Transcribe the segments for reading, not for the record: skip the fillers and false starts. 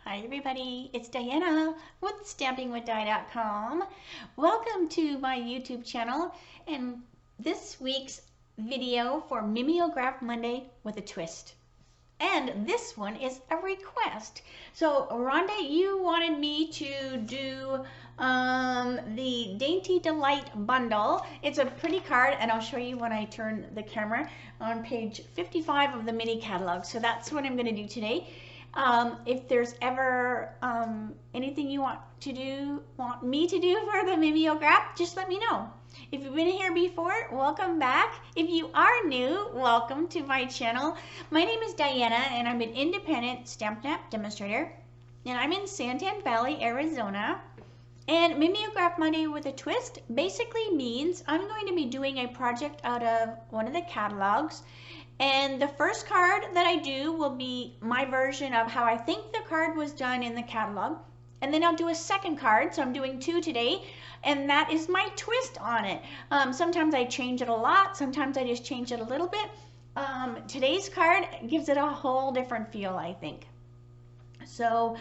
Hi everybody, it's Diana with stampingwithdie.com. Welcome to my YouTube channel and this week's video for Mimeograph Monday with a twist. And this one is a request. So Rhonda, you wanted me to do the Dainty Delight Bundle. It's a pretty card and I'll show you when I turn the camera on page 55 of the mini catalog. So that's what I'm going to do today. If there's ever anything you want me to do for the Mimeograph, just let me know. If you've been here before, welcome back. If you are new, welcome to my channel. My name is Diana and I'm an independent Stampin' Up demonstrator and I'm in Santan Valley, Arizona. And Mimeograph Monday with a twist basically means I'm going to be doing a project out of one of the catalogs. And the first card that I do will be my version of how I think the card was done in the catalog. And then I'll do a second card, so I'm doing two today, and that is my twist on it. Sometimes I change it a lot, sometimes I just change it a little bit. Today's card gives it a whole different feel, I think. So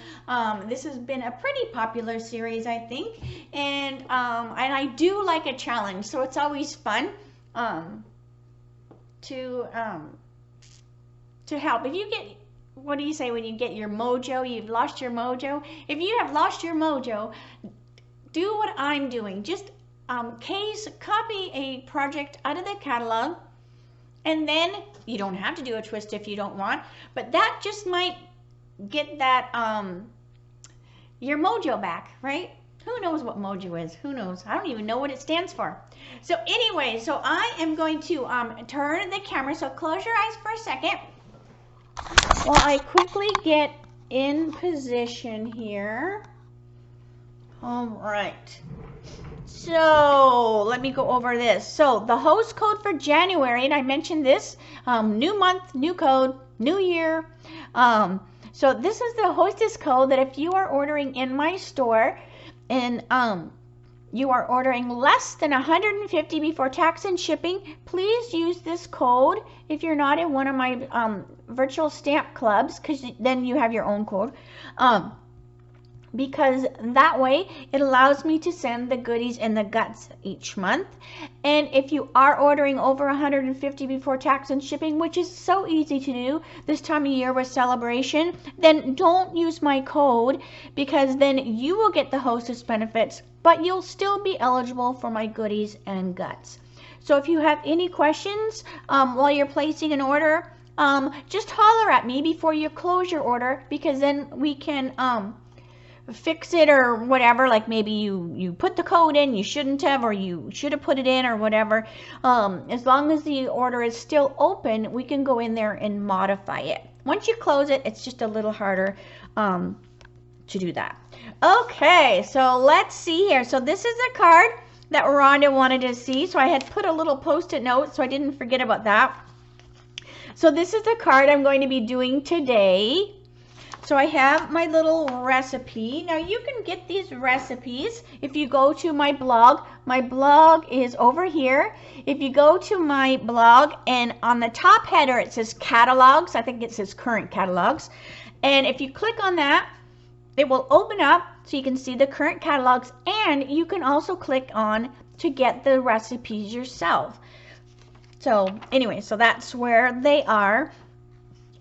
this has been a pretty popular series, I think, and I do like a challenge, so it's always fun. To help. If you get, what do you say when you get your mojo, you've lost your mojo? If you have lost your mojo, do what I'm doing. Just copy a project out of the catalog, and then you don't have to do a twist if you don't want, but that just might get that your mojo back, right? Who knows what mojo is? Who knows? I don't even know what it stands for. So anyway, so I am going to turn the camera, so close your eyes for a second while I quickly get in position here. All right. So let me go over this. So the host code for January, and I mentioned this, new month, new code, new year. So this is the hostess code that if you are ordering in my store, and you are ordering less than $150 before tax and shipping, please use this code if you're not in one of my virtual stamp clubs, because then you have your own code, because that way it allows me to send the goodies and the guts each month. And if you are ordering over $150 before tax and shipping, which is so easy to do this time of year with celebration, then don't use my code, because then you will get the hostess benefits, but you'll still be eligible for my goodies and guts. So if you have any questions while you're placing an order, just holler at me before you close your order, because then we can fix it or whatever. Like maybe you put the code in, you shouldn't have, or you should have put it in, or whatever. As long as the order is still open, we can go in there and modify it. Once you close it, it's just a little harder to do that. Okay, so let's see here. So this is a card that Rhonda wanted to see, so I had put a little post-it note so I didn't forget about that. So this is the card I'm going to be doing today. So I have my little recipe. Now you can get these recipes if you go to my blog. My blog is over here. If you go to my blog, and on the top header it says catalogs. I think it says current catalogs. And if you click on that, it will open up so you can see the current catalogs, and you can also click on to get the recipes yourself. So anyway, so that's where they are.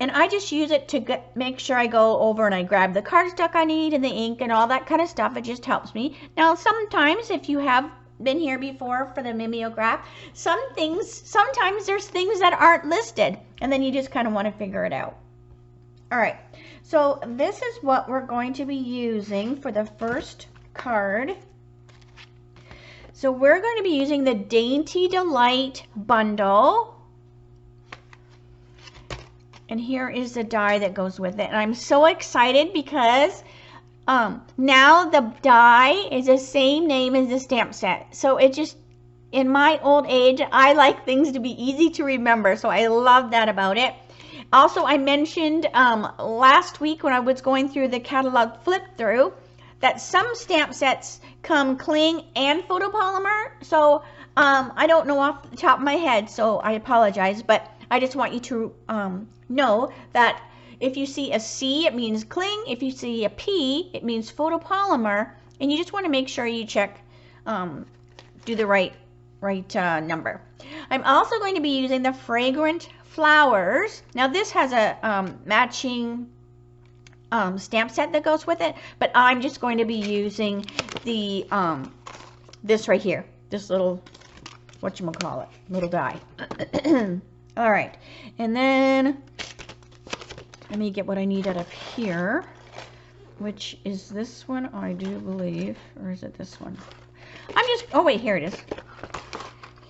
And I just use it to make sure I go over and I grab the cardstock I need and the ink and all that kind of stuff. It just helps me. Now, sometimes if you have been here before for the Mimeograph, sometimes there's things that aren't listed, and then you just kind of want to figure it out. All right, so this is what we're going to be using for the first card. So we're going to be using the Dainty Delight Bundle. And here is the die that goes with it. And I'm so excited because now the die is the same name as the stamp set. So it just, in my old age, I like things to be easy to remember. So I love that about it. Also, I mentioned last week when I was going through the catalog flip through that some stamp sets come cling and photopolymer. So I don't know off the top of my head, so I apologize. But I just want you to know that If you see a C, it means cling. If you see a P, it means photopolymer. And you just want to make sure you check, do the right number. I'm also going to be using the Fragrant Flowers. Now this has a matching stamp set that goes with it, but I'm just going to be using the this right here, this little, whatchamacallit, little die. All right, and then let me get what I need out of here, which is this one, I do believe, or is it this one? I'm just, oh wait, here it is.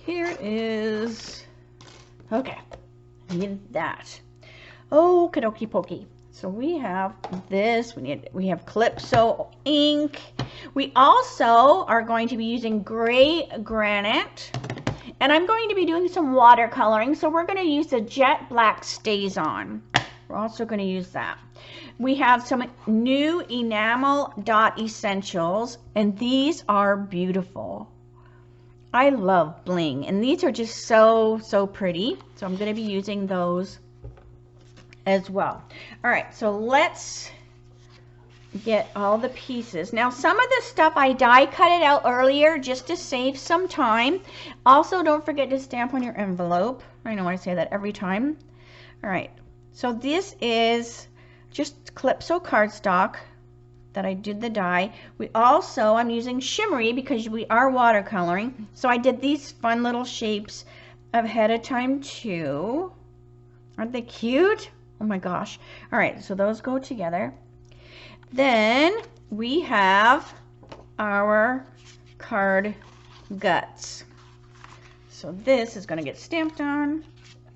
Here is, okay, I need that. Okie dokie pokey. So we have this, we have Calypso ink. We also are going to be using gray granite, and I'm going to be doing some watercoloring. So we're going to use the Jet Black Stays On. We're also going to use that. We have some new enamel dot essentials, and these are beautiful. I love bling, and these are just so pretty. So I'm going to be using those as well. All right, so let's get all the pieces. Now some of this stuff I die cut it out earlier just to save some time. Also, don't forget to stamp on your envelope. I know I say that every time. All right, so this is just Calypso cardstock that I did the die. We also, I'm using shimmery because we are watercoloring, so I did these fun little shapes ahead of time too. Aren't they cute? Oh my gosh. All right, so those go together. Then we have our card guts. So this is going to get stamped on.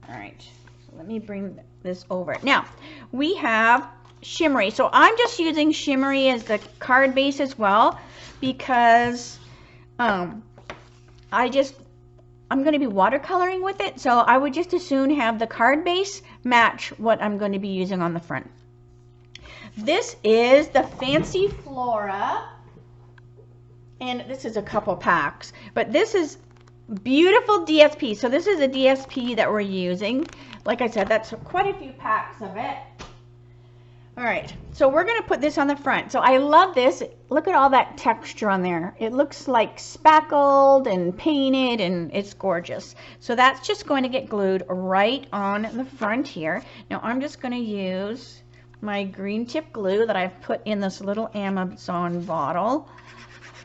All right, so let me bring this over. Now, we have shimmery. So I'm just using shimmery as the card base as well because I'm going to be watercoloring with it, so I would just as soon have the card base match what I'm going to be using on the front. This is the Fancy Flora, and this is a couple packs, but this is beautiful DSP. So this is a DSP that we're using. Like I said, that's quite a few packs of it. All right, so we're going to put this on the front. So I love this. Look at all that texture on there. It looks like speckled and painted, and it's gorgeous. So that's just going to get glued right on the front here. Now I'm just going to use my green tip glue that I've put in this little Amazon bottle.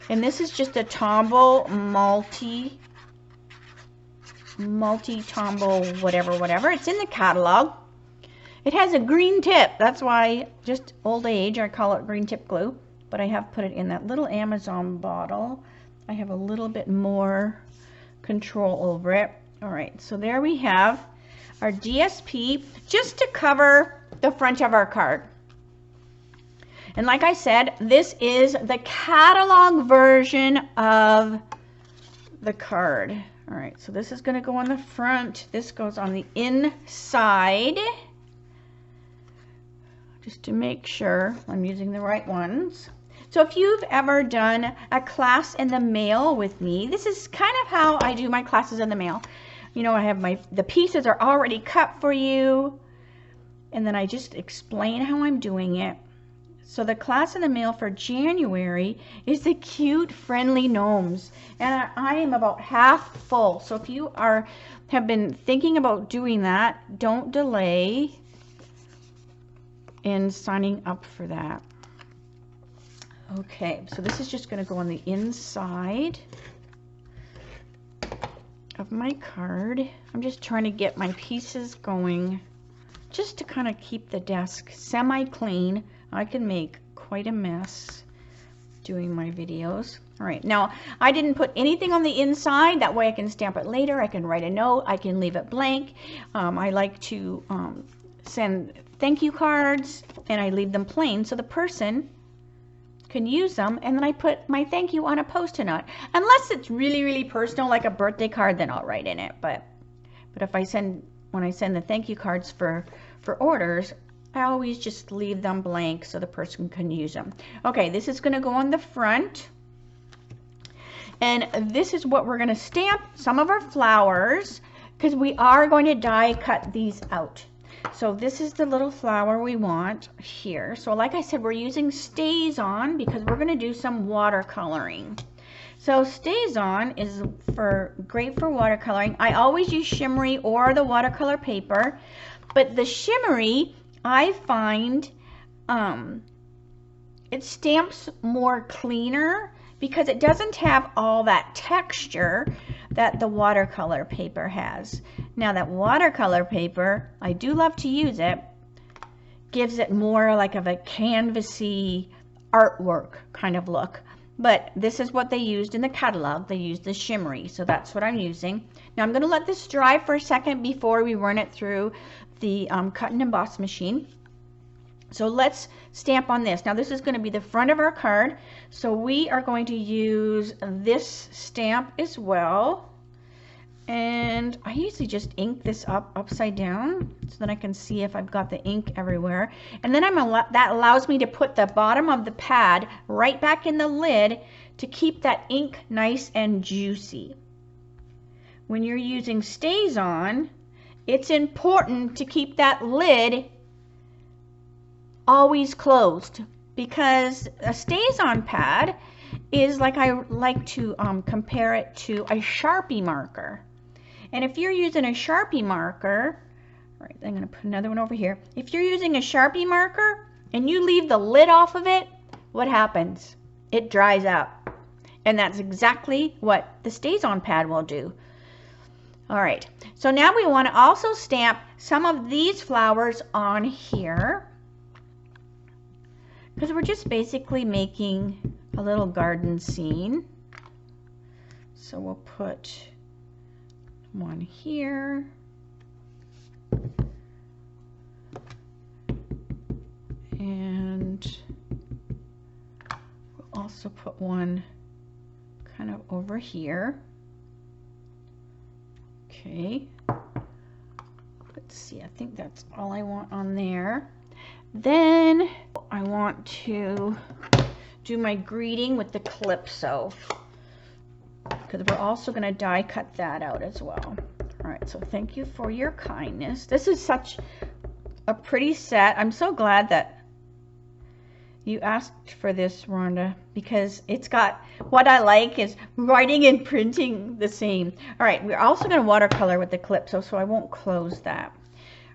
And this is just a Tombow multi-Tombow whatever. It's in the catalog. It has a green tip. That's why, just old age, I call it green tip glue. But I have put it in that little Amazon bottle. I have a little bit more control over it. All right, so there we have our DSP just to cover the front of our card. And like I said, this is the catalog version of the card. All right, so this is going to go on the front. This goes on the inside. Just to make sure I'm using the right ones. So if you've ever done a class in the mail with me, this is kind of how I do my classes in the mail. You know, I have the pieces are already cut for you, and then I just explain how I'm doing it. So the class in the mail for January is the cute, friendly gnomes, and I am about half full. So if you have been thinking about doing that, don't delay in signing up for that. Okay, so this is just going to go on the inside of my card. I'm just trying to get my pieces going just to kind of keep the desk semi-clean. I can make quite a mess doing my videos. All right, now I didn't put anything on the inside. That way I can stamp it later. I can write a note. I can leave it blank. I like to send thank you cards, and I leave them plain so the person can use them, and then I put my thank you on a Post-it note. Unless it's really personal, like a birthday card, then I'll write in it. But if when I send the thank you cards for orders, I always just leave them blank so the person can use them. Okay, this is going to go on the front, and this is what we're going to stamp some of our flowers, because we are going to die cut these out. So this is the little flower we want here. So like I said, we're using Stays On because we're going to do some watercoloring. So Stays On is great for watercoloring. I always use shimmery or the watercolor paper, but the shimmery I find it stamps more cleaner because it doesn't have all that texture that the watercolor paper has. Now that watercolor paper, I do love to use it, gives it more like of a canvasy artwork kind of look. But this is what they used in the catalog. They used the shimmery, so that's what I'm using. Now I'm going to let this dry for a second before we run it through the cut and emboss machine. So let's stamp on this. Now this is going to be the front of our card, so we are going to use this stamp as well. And I usually just ink this upside down so that I can see if I've got the ink everywhere. And then that allows me to put the bottom of the pad right back in the lid to keep that ink nice and juicy. When you're using Stays On, it's important to keep that lid always closed, because a Stays On pad is like, I like to compare it to a Sharpie marker. And if you're using a Sharpie marker, all right, I'm going to put another one over here. If you're using a Sharpie marker and you leave the lid off of it, what happens? It dries out. And that's exactly what the Stays On pad will do. All right, so now we want to also stamp some of these flowers on here, because we're just basically making a little garden scene. So we'll put one here, and we'll also put one kind of over here. Okay, let's see, I think that's all I want on there. Then I want to do my greeting with the Calypso, because we're also going to die cut that out as well. All right, so thank you for your kindness. This is such a pretty set. I'm so glad that you asked for this, Rhonda, because it's got, what I like is writing and printing the same. All right, we're also going to watercolor with the Calypso, so I won't close that.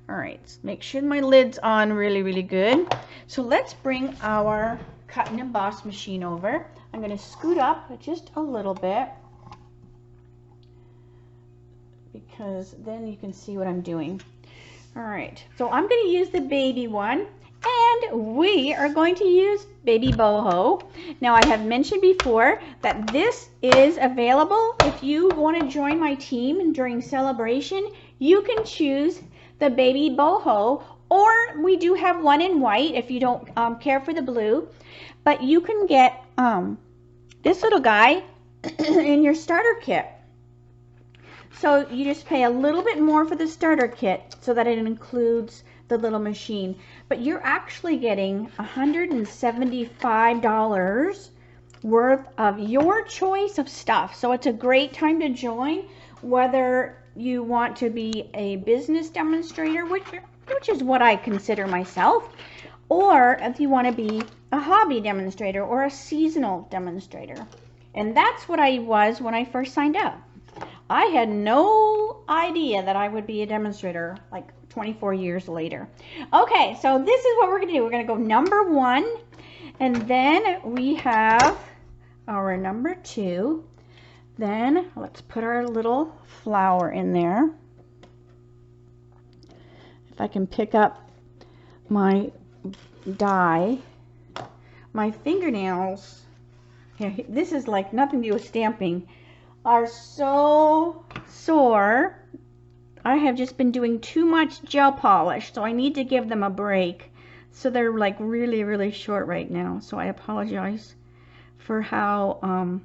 All right, make sure my lid's on really, really good. So let's bring our cut and emboss machine over. I'm going to scoot up just a little bit, because then you can see what I'm doing. All right, so I'm going to use the baby one, and we are going to use Baby Boho. Now I have mentioned before that this is available. If you want to join my team during celebration, you can choose the Baby Boho, or we do have one in white if you don't care for the blue, but you can get this little guy in your starter kit. So you just pay a little bit more for the starter kit so that it includes the little machine, but you're actually getting $175 worth of your choice of stuff. So it's a great time to join, whether you want to be a business demonstrator, which is what I consider myself, or if you want to be a hobby demonstrator or a seasonal demonstrator. And that's what I was when I first signed up. I had no idea that I would be a demonstrator like 24 years later. Okay, so this is what we're going to do. We're going to go number 1, and then we have our number 2. Then let's put our little flower in there. If I can pick up my die. My fingernails, yeah, this is like nothing to do with stamping, are so sore. I have just been doing too much gel polish, so I need to give them a break. So they're like really, really short right now. So I apologize for how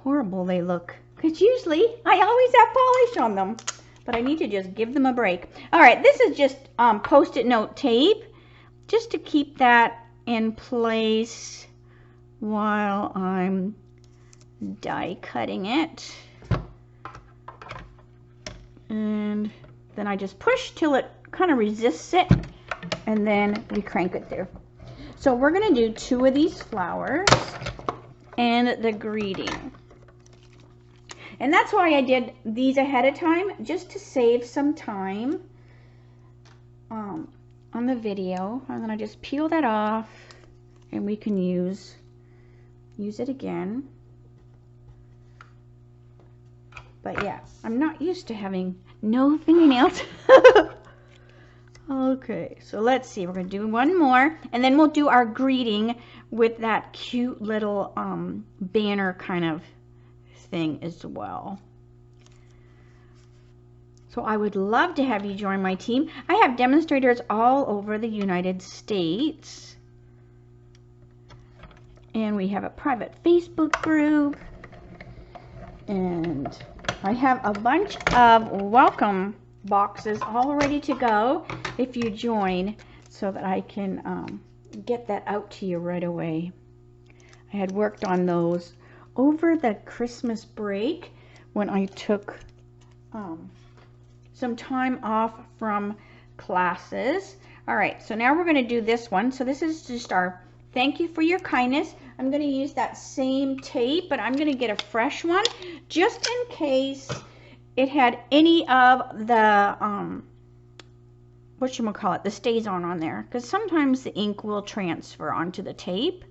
horrible they look, because usually I always have polish on them, but I need to just give them a break. All right, this is just Post-it note tape, just to keep that in place while I'm die cutting it. And then I just push till it kind of resists it, and then we crank it through. So we're going to do 2 of these flowers and the greeting. And that's why I did these ahead of time, just to save some time on the video. I'm going to just peel that off, and we can use it again. But yeah, I'm not used to having no fingernails. Okay, so let's see. We're going to do one more, and then we'll do our greeting with that cute little banner kind of thing as well. So I would love to have you join my team. I have demonstrators all over the United States. And we have a private Facebook group. And I have a bunch of welcome boxes all ready to go if you join, so that I can get that out to you right away. I had worked on those over the Christmas break when I took some time off from classes. All right, so now we're going to do this one. So this is just our thank you for your kindness. I'm going to use that same tape, but I'm going to get a fresh one just in case it had any of the whatchamacallit, the stays on there, because sometimes the ink will transfer onto the tape,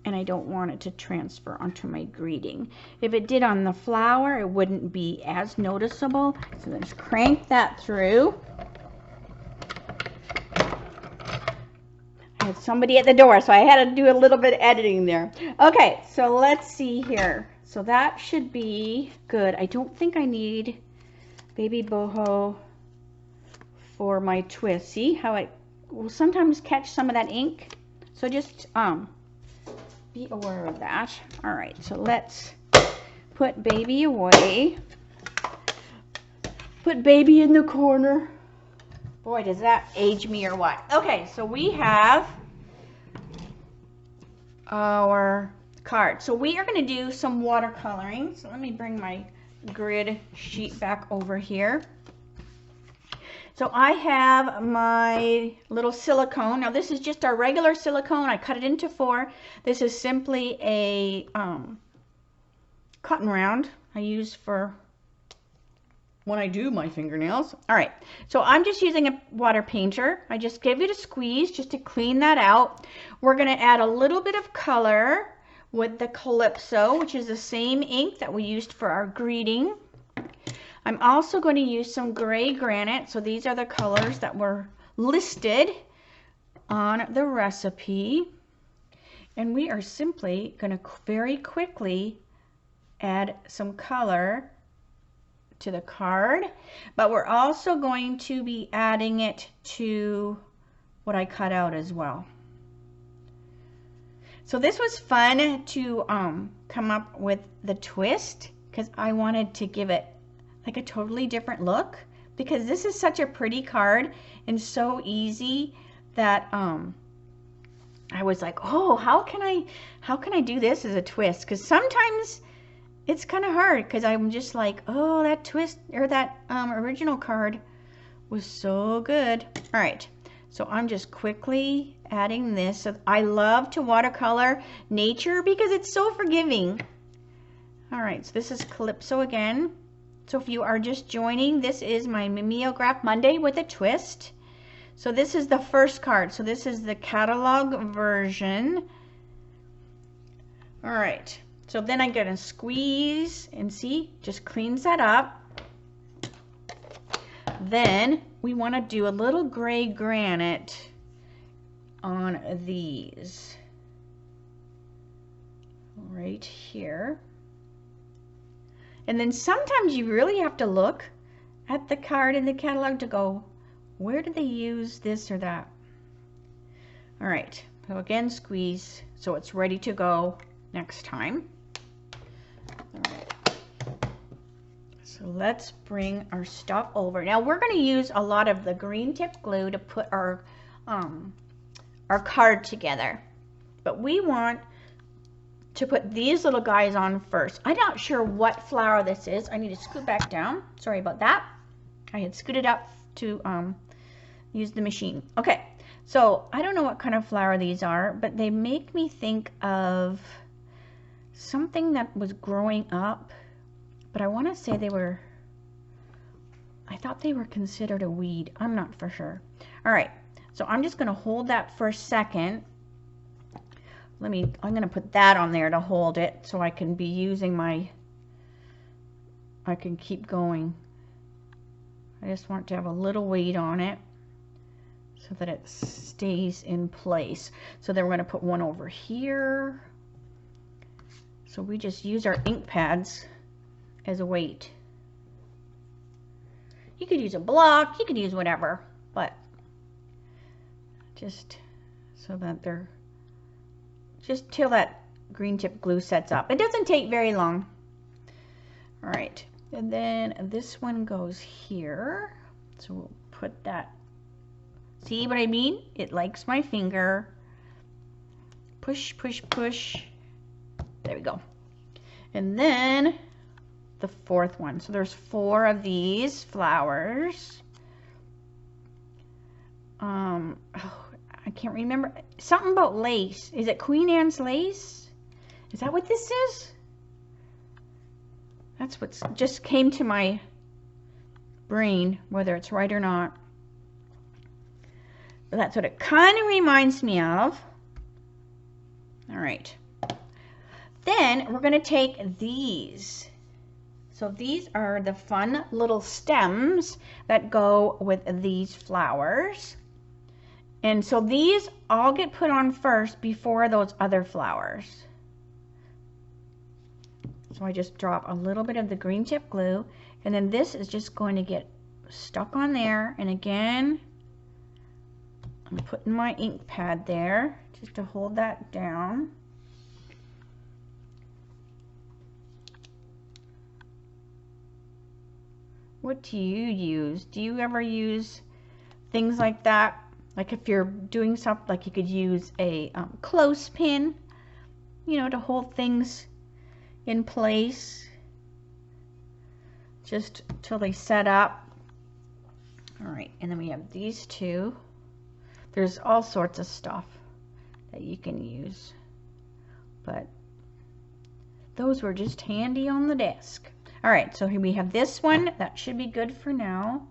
and I don't want it to transfer onto my greeting. If it did on the flower, it wouldn't be as noticeable. So let's crank that through. I had somebody at the door, so I had to do a little bit of editing there. Okay, so let's see here. So that should be good. I don't think I need baby boho for my twist. See how it will sometimes catch some of that ink? So just be aware of that. All right, so let's put baby away. Put baby in the corner. Boy, does that age me or what? Okay, so we have our card. So we are going to do some watercoloring. So let me bring my grid sheet back over here. So I have my little silicone. Now this is just our regular silicone. I cut it into 4. This is simply a cotton round I use for when I do my fingernails. All right, so I'm just using a water painter. I just gave it a squeeze just to clean that out. We're going to add a little bit of color with the Calypso, which is the same ink that we used for our greeting. I'm also going to use some gray granite. So these are the colors that were listed on the recipe. And we are simply going to very quickly add some color to the card. But we're also going to be adding it to what I cut out as well. So this was fun to come up with the twist, because I wanted to give it like a totally different look, because this is such a pretty card and so easy that I was like, oh, how can I do this as a twist? Because sometimes it's kind of hard, because I'm just like, oh, that twist or that original card was so good. All right, so I'm just quickly adding this. So I love to watercolor nature because it's so forgiving. All right, so this is Calypso again. So if you are just joining, this is my Mimeograph Monday with a twist. So this is the first card. So this is the catalog version. All right. So then I'm going to squeeze and see, just cleans that up. Then we want to do a little gray granite on these right here. And then sometimes you really have to look at the card in the catalog to go, where did they use this or that? All right, so again, squeeze so it's ready to go next time. All right. So let's bring our stuff over. Now we're going to use a lot of the green tip glue to put our card together. But we want to put these little guys on first. I'm not sure what flower this is. I need to scoot back down. Sorry about that. I had scooted up to use the machine. Okay, so I don't know what kind of flower these are, but they make me think of something that was growing up, but I want to say I thought they were considered a weed. I'm not for sure. All right, so I'm just going to hold that for a second. I'm going to put that on there to hold it so I can be using I can keep going. I just want to have a little weight on it so that it stays in place. So then we're going to put one over here. So we just use our ink pads as a weight. You could use a block, you could use whatever, but just so that they're, just till that green tip glue sets up. It doesn't take very long. All right, and then this one goes here. So we'll put that, see what I mean? It likes my finger. Push, push, push. There we go. And then the fourth one. So there's 4 of these flowers. Oh, I can't remember. Something about lace. Is it Queen Anne's lace? Is that what this is? That's what just came to my brain, whether it's right or not. But that's what it kind of reminds me of. All right. Then we're going to take these. So these are the fun little stems that go with these flowers. And so these all get put on first before those other flowers. So I just drop a little bit of the green tip glue, and then this is just going to get stuck on there. And again, I'm putting my ink pad there just to hold that down. What do you use? Do you ever use things like that? Like if you're doing something, like you could use a clothespin, you know, to hold things in place just till they set up. All right, and then we have these 2. There's all sorts of stuff that you can use, but those were just handy on the desk. All right, so here we have this one. That should be good for now.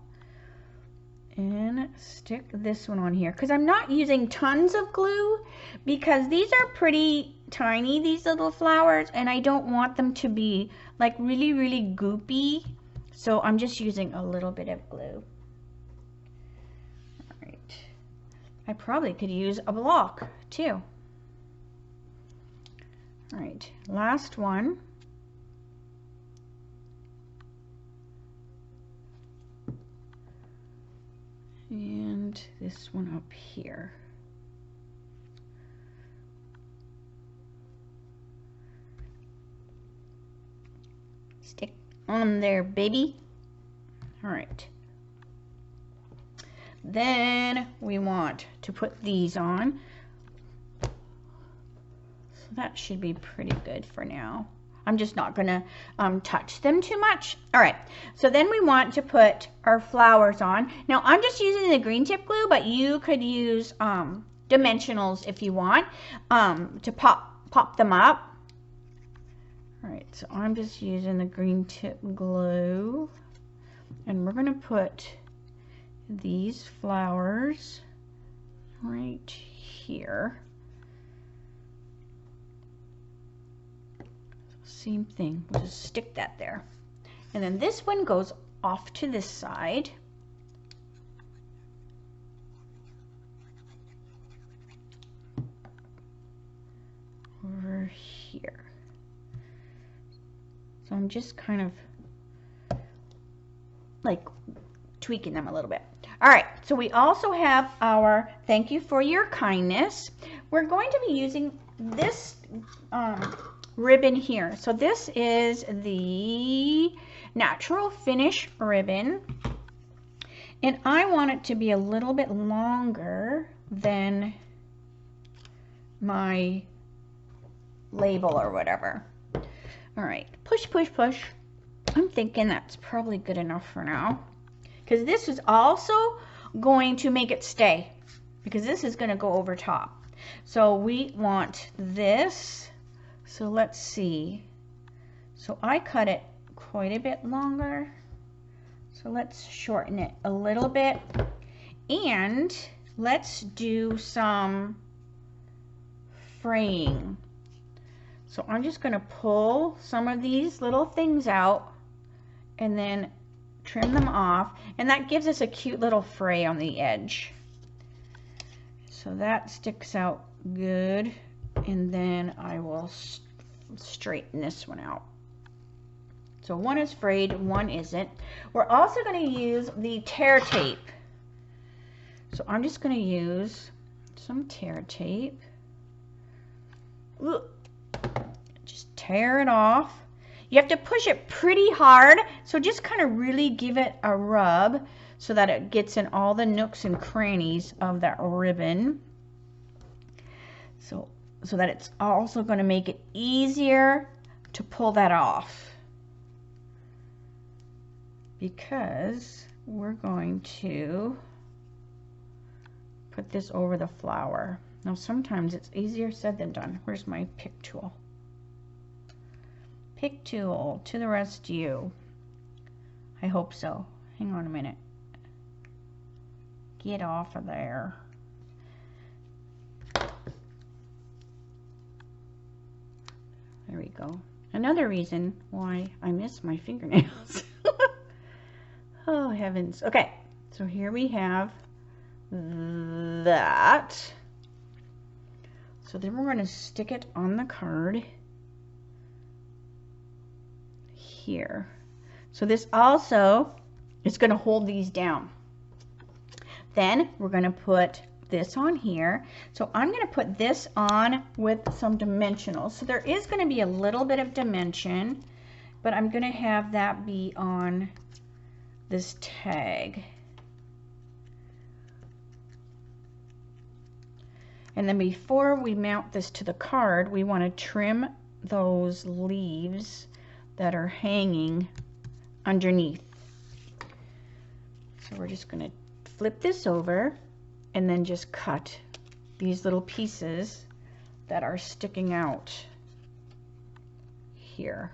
And stick this one on here, because I'm not using tons of glue, because these are pretty tiny, these little flowers, and I don't want them to be like really, really goopy. So I'm just using a little bit of glue. All right. I probably could use a block too. All right, last one. And this one up here. Stick on there, baby. All right. Then we want to put these on. So that should be pretty good for now. I'm just not gonna touch them too much. All right, so then we want to put our flowers on. Now I'm just using the green tip glue, but you could use dimensionals if you want to pop them up. All right, so I'm just using the green tip glue, and we're gonna put these flowers right here. Same thing, we'll just stick that there. And then this one goes off to this side. Over here. So I'm just kind of like tweaking them a little bit. All right, so we also have our thank you for your kindness. We're going to be using this ribbon here. So this is the natural finish ribbon, and I want it to be a little bit longer than my label or whatever. All right, push, push, push. I'm thinking that's probably good enough for now, because this is also going to make it stay, because this is going to go over top. So we want this. So let's see. So I cut it quite a bit longer. So let's shorten it a little bit. And let's do some fraying. So I'm just going to pull some of these little things out and then trim them off, and that gives us a cute little fray on the edge. So that sticks out good, and then I will straighten this one out. So one is frayed, one isn't. We're also going to use the tear tape. So I'm just going to use some tear tape. Ooh. Just tear it off. You have to push it pretty hard, so just kind of really give it a rub so that it gets in all the nooks and crannies of that ribbon. So that it's also going to make it easier to pull that off, because we're going to put this over the flower. Now sometimes it's easier said than done. Where's my pick tool? Pick tool to the rescue. I hope so. Hang on a minute. Get off of there. There we go. Another reason why I miss my fingernails. Oh heavens. Okay, so here we have that. So then we're going to stick it on the card here. So this also is going to hold these down. Then we're going to put this on here. So I'm going to put this on with some dimensionals. So there is going to be a little bit of dimension, but I'm going to have that be on this tag. And then before we mount this to the card, we want to trim those leaves that are hanging underneath. So we're just going to flip this over and then just cut these little pieces that are sticking out here.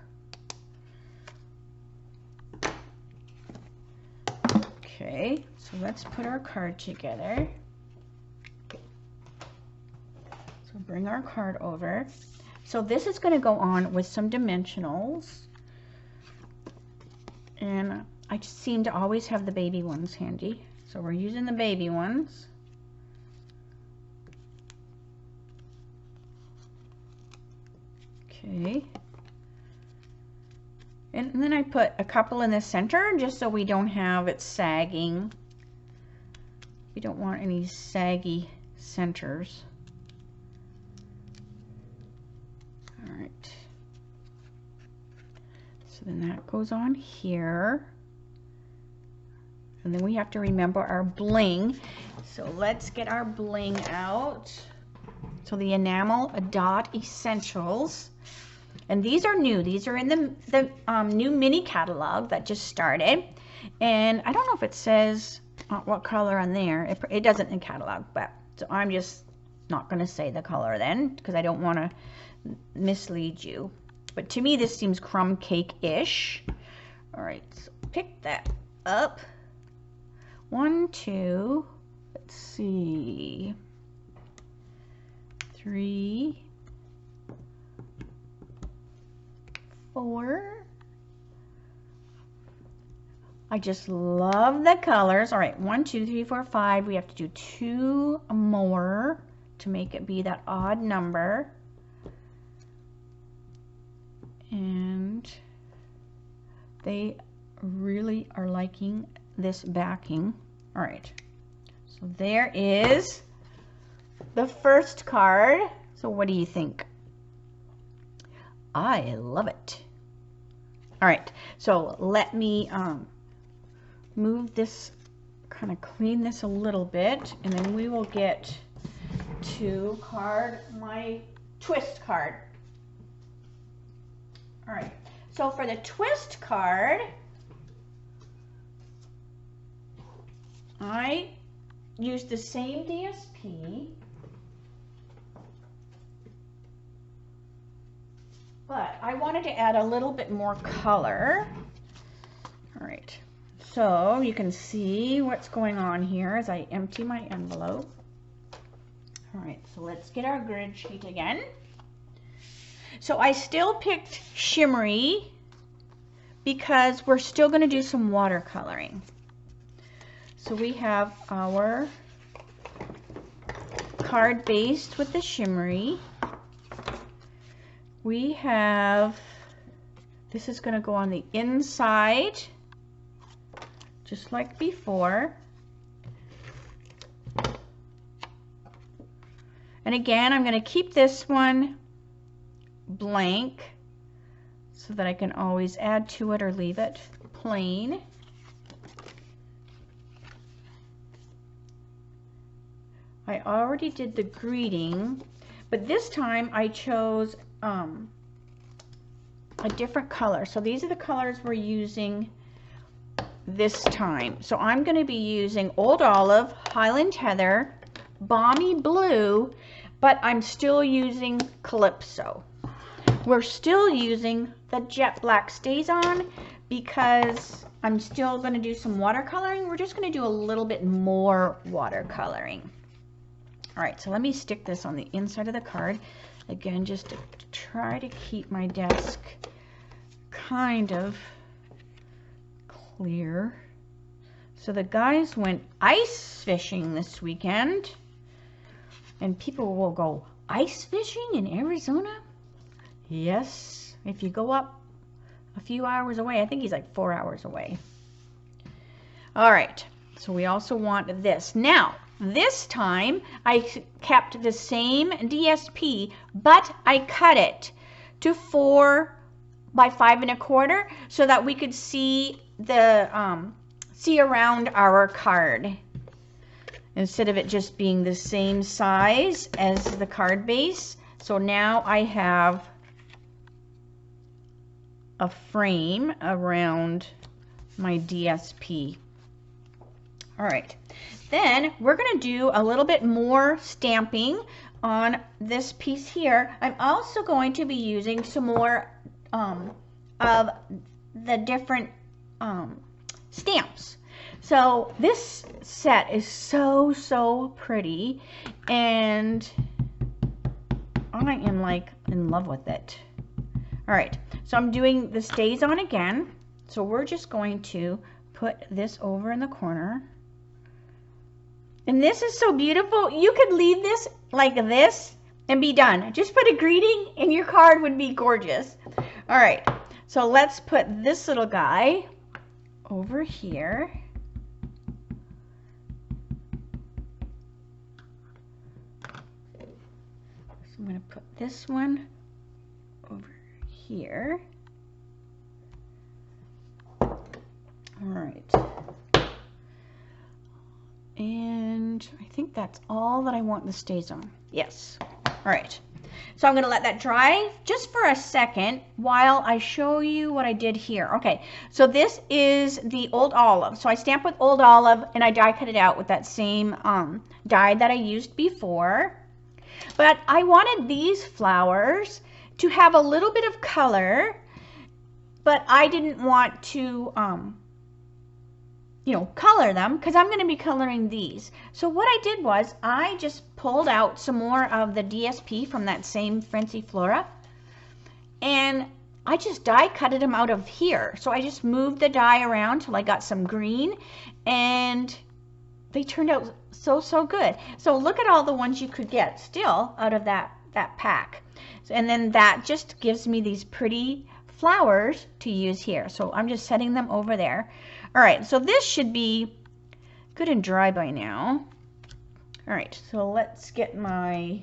Okay, so let's put our card together. So bring our card over. So this is going to go on with some dimensionals. And I just seem to always have the baby ones handy. So we're using the baby ones. Okay. And then I put a couple in the center just so we don't have it sagging. We don't want any saggy centers. All right. So then that goes on here. And then we have to remember our bling. So let's get our bling out. So the Enamel Dot Essentials. And these are new. These are in the new mini catalog that just started. And I don't know if it says what color on there. It doesn't in catalog, but so I'm just not going to say the color then, because I don't want to mislead you. But to me, this seems crumb cake-ish. All right, so pick that up. 1, 2, let's see, 3, 4. I just love the colors. All right, 1, 2, 3, 4, 5. We have to do 2 more to make it be that odd number. And they really are liking this backing. All right, so there is the first card. So what do you think? I love it. All right, so let me move this, kind of clean this a little bit, and then we will get to my twist card. All right, so for the twist card, I use the same DSP, but I wanted to add a little bit more color. All right, so you can see what's going on here as I empty my envelope. All right, so let's get our grid sheet again. So I still picked shimmery because we're still going to do some watercoloring. So we have our card based with the shimmery. We have, this is going to go on the inside, just like before. And again, I'm going to keep this one blank so that I can always add to it or leave it plain. I already did the greeting, but this time I chose a different color. So these are the colors we're using this time. So I'm going to be using Old Olive, Highland Heather, Balmy Blue, but I'm still using Calypso. We're still using the Jet Black Stays On because I'm still going to do some watercoloring. We're just going to do a little bit more watercoloring. All right, so let me stick this on the inside of the card. Again, just to try to keep my desk kind of clear. So the guys went ice fishing this weekend. And people will go, ice fishing in Arizona? Yes, if you go up a few hours away. I think he's like 4 hours away. All right, so we also want this. Now, this time I kept the same DSP, but I cut it to 4 by 5 1/4 so that we could see the see around our card, instead of it just being the same size as the card base. So now I have a frame around my DSP. All right, then we're going to do a little bit more stamping on this piece here. I'm also going to be using some more of the different stamps. So this set is so pretty, and I am like in love with it. All right, so I'm doing the Stays On again. So we're just going to put this over in the corner. And this is so beautiful. You could leave this like this and be done. Just put a greeting and your card would be gorgeous. All right, so let's put this little guy over here. So I'm going to put this one over here. All right. And I think that's all that I want the Stays On. Yes. All right. So I'm going to let that dry just for a second while I show you what I did here. Okay, so this is the Old Olive. So I stamped with Old Olive and I die cut it out with that same die that I used before. But I wanted these flowers to have a little bit of color, but I didn't want to you know, color them because I'm going to be coloring these. So what I did was I just pulled out some more of the DSP from that same Fancy Flora, and I just die cutted them out of here. So I just moved the die around till I got some green, and they turned out so good. So look at all the ones you could get still out of that pack. And then that just gives me these pretty flowers to use here. So I'm just setting them over there. All right, so this should be good and dry by now. All right, so let's get my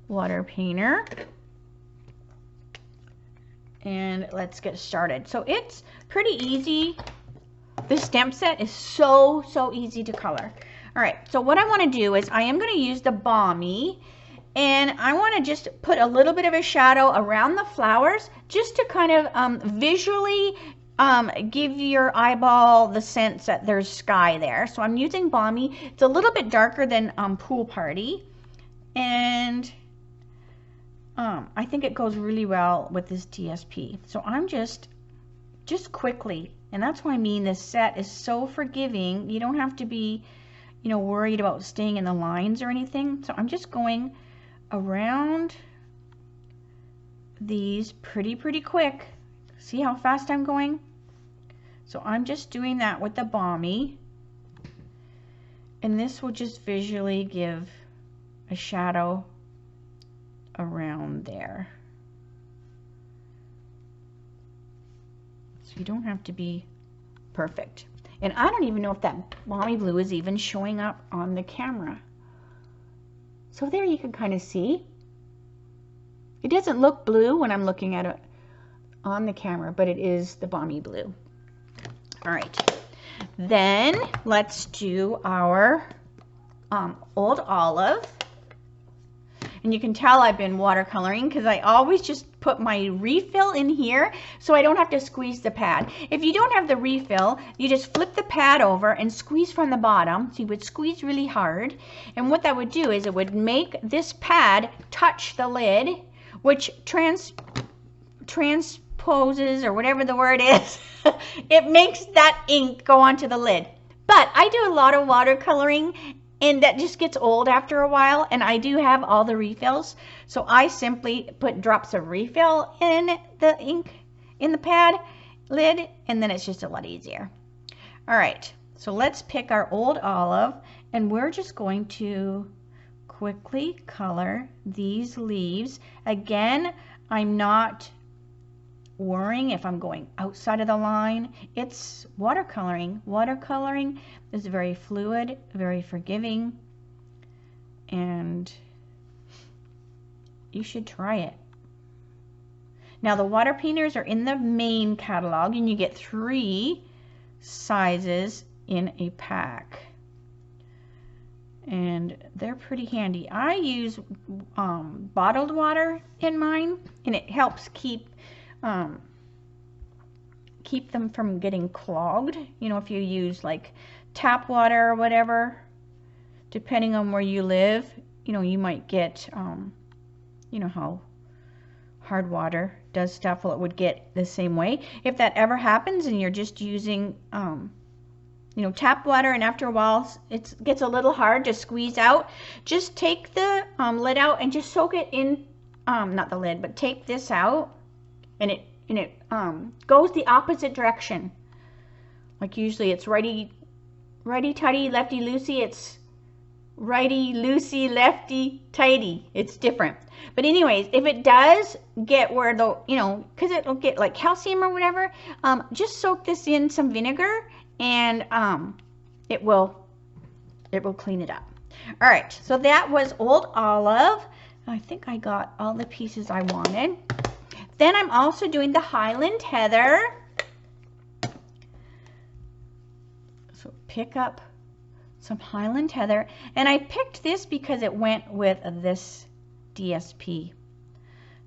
water painter and let's get started. So it's pretty easy. This stamp set is so easy to color. All right, so what I want to do is I am going to use the Balmy, and I want to just put a little bit of a shadow around the flowers just to kind of visually give your eyeball the sense that there's sky there. So I'm using Balmy. It's a little bit darker than Pool Party, and I think it goes really well with this DSP. So I'm just quickly, and that's why I mean this set is so forgiving. You don't have to be, you know, worried about staying in the lines or anything. So I'm just going around these pretty quick. See how fast I'm going? So I'm just doing that with the Balmy, and this will just visually give a shadow around there. So you don't have to be perfect. And I don't even know if that Balmy blue is even showing up on the camera. So there you can kind of see. It doesn't look blue when I'm looking at it on the camera, but it is the Balmy blue. All right, then let's do our Old Olive. And you can tell I've been watercoloring because I always just put my refill in here so I don't have to squeeze the pad. If you don't have the refill, you just flip the pad over and squeeze from the bottom. So you would squeeze really hard. And what that would do is it would make this pad touch the lid, which transposes, or whatever the word is, it makes that ink go onto the lid. But I do a lot of watercoloring, and that just gets old after a while, and I do have all the refills, so I simply put drops of refill in the ink in the pad lid, and then it's just a lot easier. All right, so let's pick our Old Olive, and we're just going to quickly color these leaves. Again, I'm not worrying if I'm going outside of the line. It's watercoloring. Watercoloring is very fluid, very forgiving, and you should try it. Now the water painters are in the main catalog, and you get 3 sizes in a pack, and they're pretty handy. I use bottled water in mine, and it helps keep them from getting clogged. You know, if you use like tap water or whatever, depending on where you live, you know, you might get, you know how hard water does stuff. Well, it would get the same way. If that ever happens and you're just using, you know, tap water, and after a while it gets a little hard to squeeze out, just take the lid out and just soak it in, not the lid, but take this out, and it goes the opposite direction. Like usually it's righty tighty, lefty loosey. It's righty loosey, lefty tighty. It's different. But anyways, if it does get where the, you know, because it'll get like calcium or whatever, just soak this in some vinegar, and it will clean it up. All right, so that was Old Olive. I think I got all the pieces I wanted. Then I'm also doing the Highland Heather. So pick up some Highland Heather, and I picked this because it went with this DSP.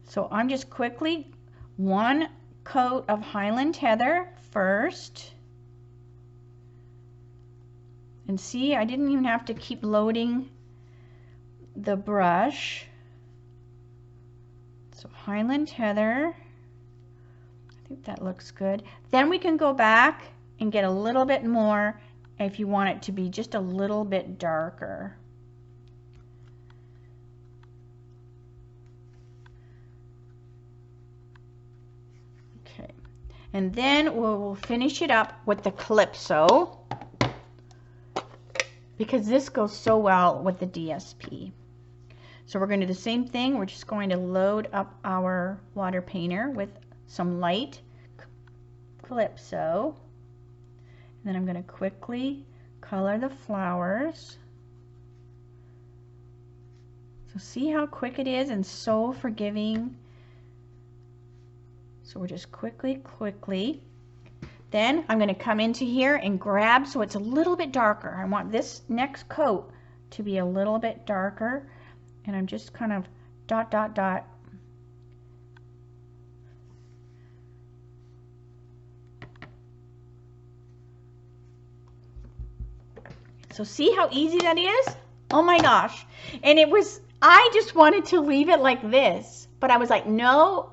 So I'm just quickly 1 coat of Highland Heather first. And see, I didn't even have to keep loading the brush. So Highland Heather, I think that looks good. Then we can go back and get a little bit more if you want it to be just a little bit darker. Okay, and then we'll finish it up with the Calypso, because this goes so well with the DSP. So we're going to do the same thing. We're just going to load up our water painter with some light Calypso. And then I'm going to quickly color the flowers. So see how quick it is and so forgiving. So we're just quickly. Then I'm going to come into here and grab so it's a little bit darker. I want this next coat to be a little bit darker. And I'm just kind of dot. So see how easy that is? Oh my gosh. And it was, I just wanted to leave it like this, but I was like, no,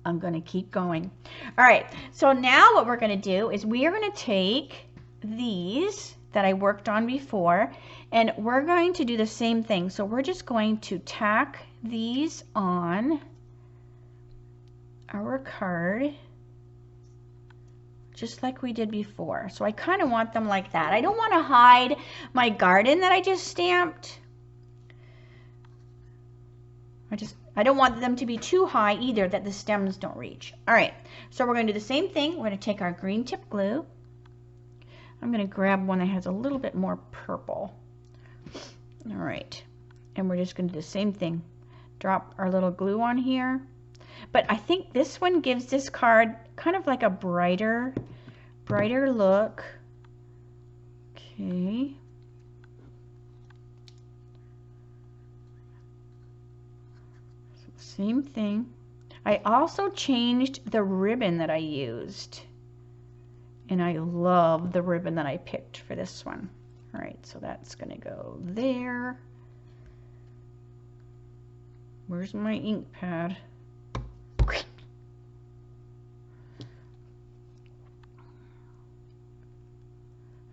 I'm going to keep going. All right. So now what we're going to do is we are going to take these that I worked on before, and we're going to do the same thing. So we're just going to tack these on our card just like we did before. So I kind of want them like that. I don't want to hide my garden that I just stamped. I don't want them to be too high either that the stems don't reach. All right, so we're going to do the same thing. We're going to take our green tip glue. I'm going to grab one that has a little bit more purple. All right, and we're just going to do the same thing. Drop our little glue on here. But I think this one gives this card kind of like a brighter look. Okay. Same thing. I also changed the ribbon that I used. And I love the ribbon that I picked for this one. All right, so that's going to go there. Where's my ink pad?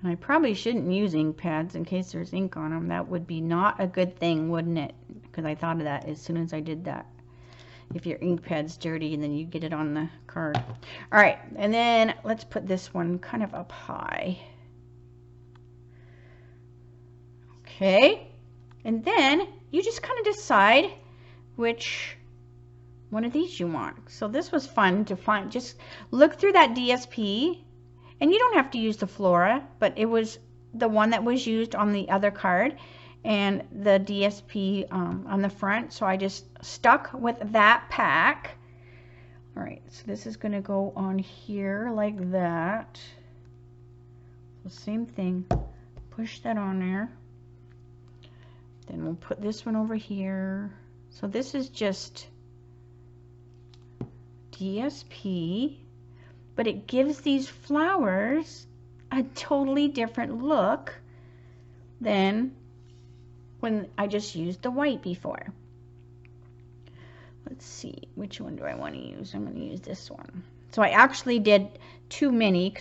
And I probably shouldn't use ink pads in case there's ink on them. That would be not a good thing, wouldn't it? Because I thought of that as soon as I did that. If your ink pad's dirty and then you get it on the card. All right, and then let's put this one kind of up high. Okay, and then you just kind of decide which one of these you want. So this was fun to find. Just look through that DSP, and you don't have to use the Flora, but it was the one that was used on the other card, and the DSP on the front, so I just stuck with that pack. All right, so this is going to go on here like that. So same thing, push that on there. Then we'll put this one over here. So this is just DSP, but it gives these flowers a totally different look than when I just used the white before. Let's see, which one do I want to use? I'm going to use this one. So I actually did too many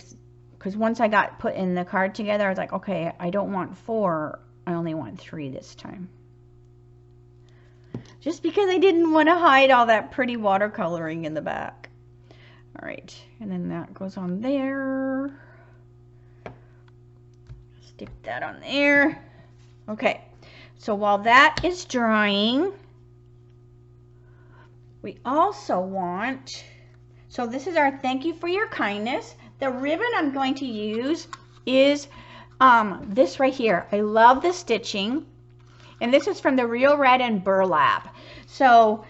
because once I got put in the card together, I was like, okay, I don't want 4, I only want 3 this time. Just because I didn't want to hide all that pretty watercoloring in the back. All right, and then that goes on there. Stick that on there. Okay. So while that is drying, we also want, so this is our thank you for your kindness. The ribbon I'm going to use is this right here. I love the stitching, and this is from the Real Red and Burlap. So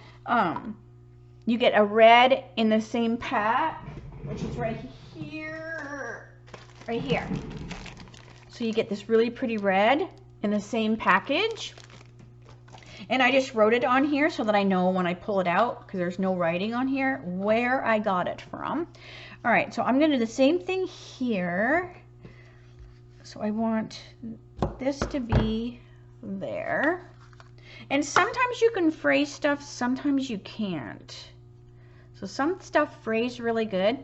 you get a red in the same pack, which is right here, right here. So you get this really pretty red in the same package, and I just wrote it on here so that I know when I pull it out, because there's no writing on here, where I got it from. All right, so I'm going to do the same thing here. So I want this to be there, and sometimes you can fray stuff, sometimes you can't. So some stuff frays really good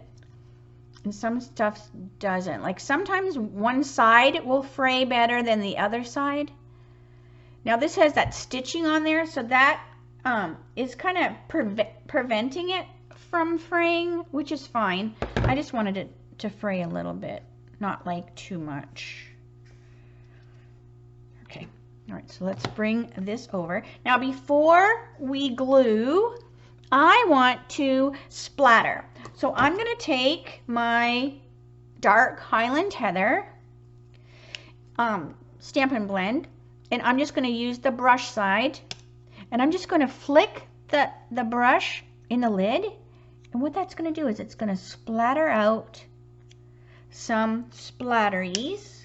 and some stuff doesn't. Like sometimes one side will fray better than the other side. Now this has that stitching on there, so that is kind of preventing it from fraying, which is fine. I just wanted it to fray a little bit, not like too much. Okay, all right, so let's bring this over. Now before we glue, I want to splatter. So I'm going to take my dark Highland Heather Stampin' Blend, and I'm just going to use the brush side, and I'm just going to flick the brush in the lid, and what that's going to do is it's going to splatter out some splatteries.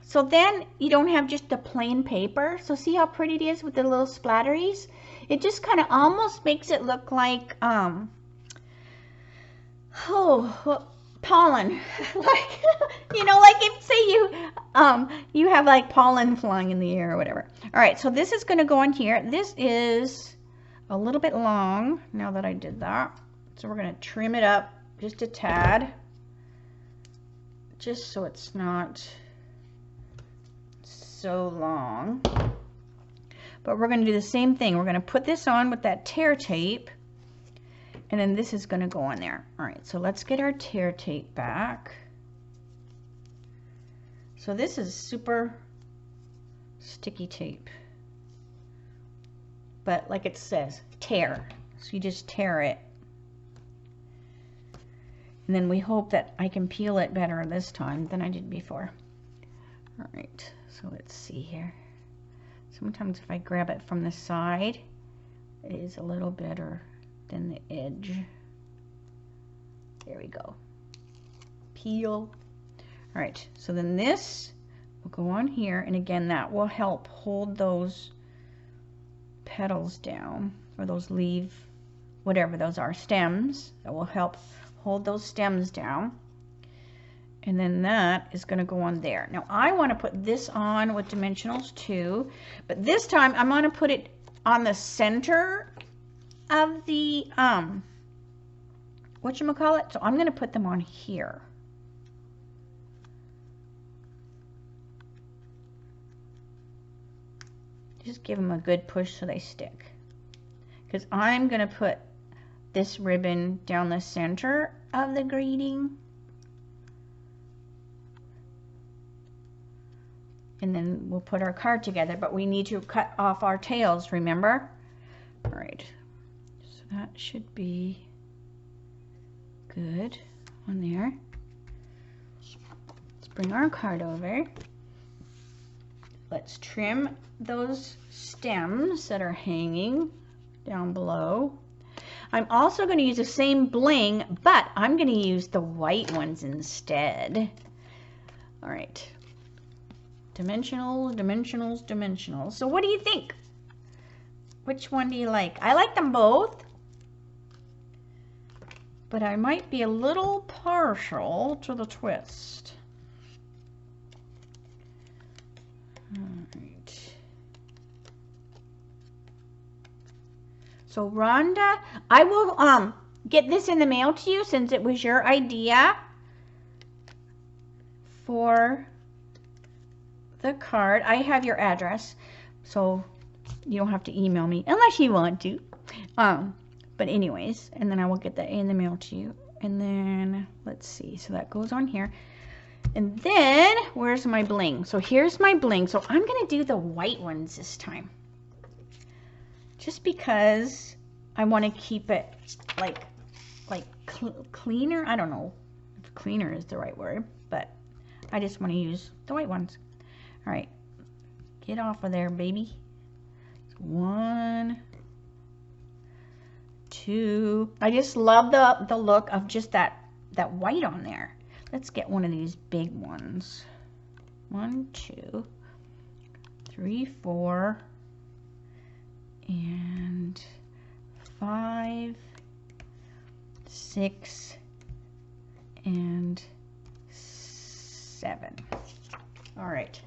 So then you don't have just the plain paper. So see how pretty it is with the little splatteries? It just kind of almost makes it look like pollen. Like, you know, like if say you have like pollen flying in the air or whatever. All right, so this is going to go on here. This is a little bit long now that I did that. So we're going to trim it up just a tad, just so it's not so long. But we're going to do the same thing. We're going to put this on with that tear tape, and then this is going to go on there. All right, so let's get our tear tape back. So this is super sticky tape, but like it says, tear. So you just tear it. And then we hope that I can peel it better this time than I did before. All right, so let's see here. Sometimes if I grab it from the side, it is a little better than the edge. There we go. Peel. All right, so then this will go on here, and again, that will help hold those petals down, or those leaf, whatever those are, stems. That will help hold those stems down. And then that is going to go on there. Now I want to put this on with dimensionals too, but this time I'm going to put it on the center of the whatchamacallit. So I'm going to put them on here. Just give them a good push so they stick, because I'm going to put this ribbon down the center of the greeting. And then we'll put our card together, but we need to cut off our tails, remember? All right, so that should be good on there. Let's bring our card over. Let's trim those stems that are hanging down below. I'm also going to use the same bling, but I'm going to use the white ones instead. All right. Dimensionals, dimensionals, dimensionals. So what do you think? Which one do you like? I like them both, but I might be a little partial to the twist. All right. So Rhonda, I will get this in the mail to you since it was your idea for the card. I have your address, so you don't have to email me unless you want to. But anyways, and then I will get that in the mail to you. And then let's see, so that goes on here. And then where's my bling? So here's my bling. So I'm gonna do the white ones this time, just because I want to keep it like cleaner. I don't know if cleaner is the right word, but I just want to use the white ones. All right, get off of there, baby. 1, 2. I just love the look of just that white on there. Let's get one of these big ones. 1, 2, 3, 4, and 5, 6, and 7. All right.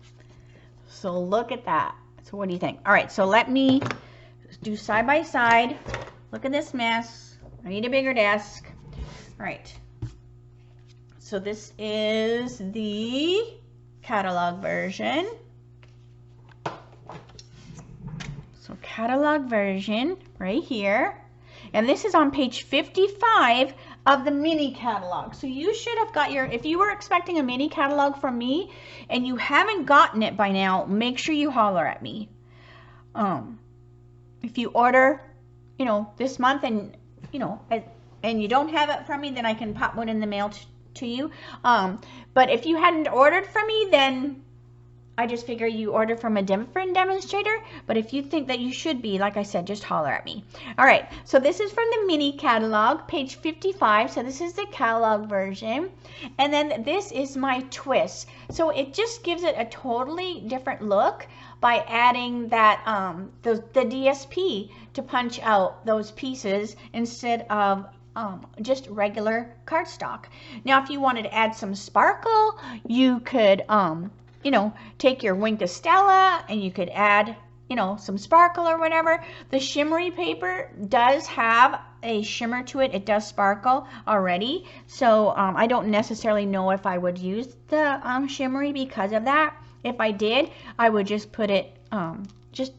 So look at that. So what do you think? All right, so let me do side by side. Look at this mess. I need a bigger desk. All right. So this is the catalog version. So catalog version right here. And this is on page 55 of the mini catalog. So you should have got your, if you were expecting a mini catalog from me and you haven't gotten it by now, make sure you holler at me. If you order, you know, this month and, you know, and you don't have it from me, then I can pop one in the mail to you. But if you hadn't ordered from me, then I just figure you order from a different demonstrator. But if you think that you should be, like I said, just holler at me. All right, so this is from the mini catalog, page 55. So this is the catalog version. And then this is my twist. So it just gives it a totally different look by adding that the DSP to punch out those pieces instead of just regular cardstock. Now, if you wanted to add some sparkle, you could, you know, take your Wink of Stella and you could add, you know, some sparkle or whatever. The shimmery paper does have a shimmer to it. It does sparkle already. So I don't necessarily know if I would use the shimmery because of that. If I did, I would just put it just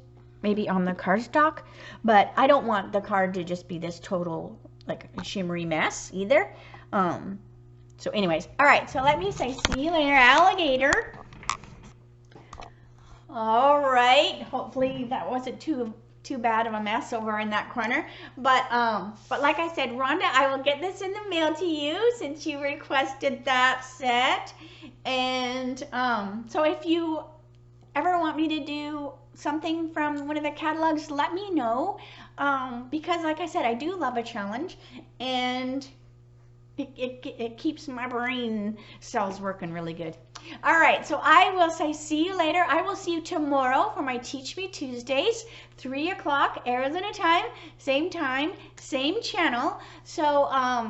maybe on the cardstock. But I don't want the card to just be this total like a shimmery mess either. So anyways, all right, so let me say see you later, alligator. All right, hopefully that wasn't too bad of a mess over in that corner. But like I said, Rhonda, I will get this in the mail to you since you requested that set. And so if you ever want me to do something from one of the catalogs, let me know. Because like I said, I do love a challenge, and it keeps my brain cells working really good. All right, so I will say see you later. I will see you tomorrow for my Teach Me Tuesdays, 3 o'clock Arizona time, same channel. So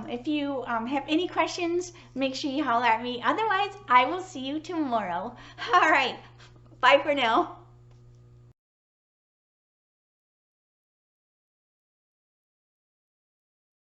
if you have any questions, make sure you holler at me. Otherwise, I will see you tomorrow. All right, bye for now.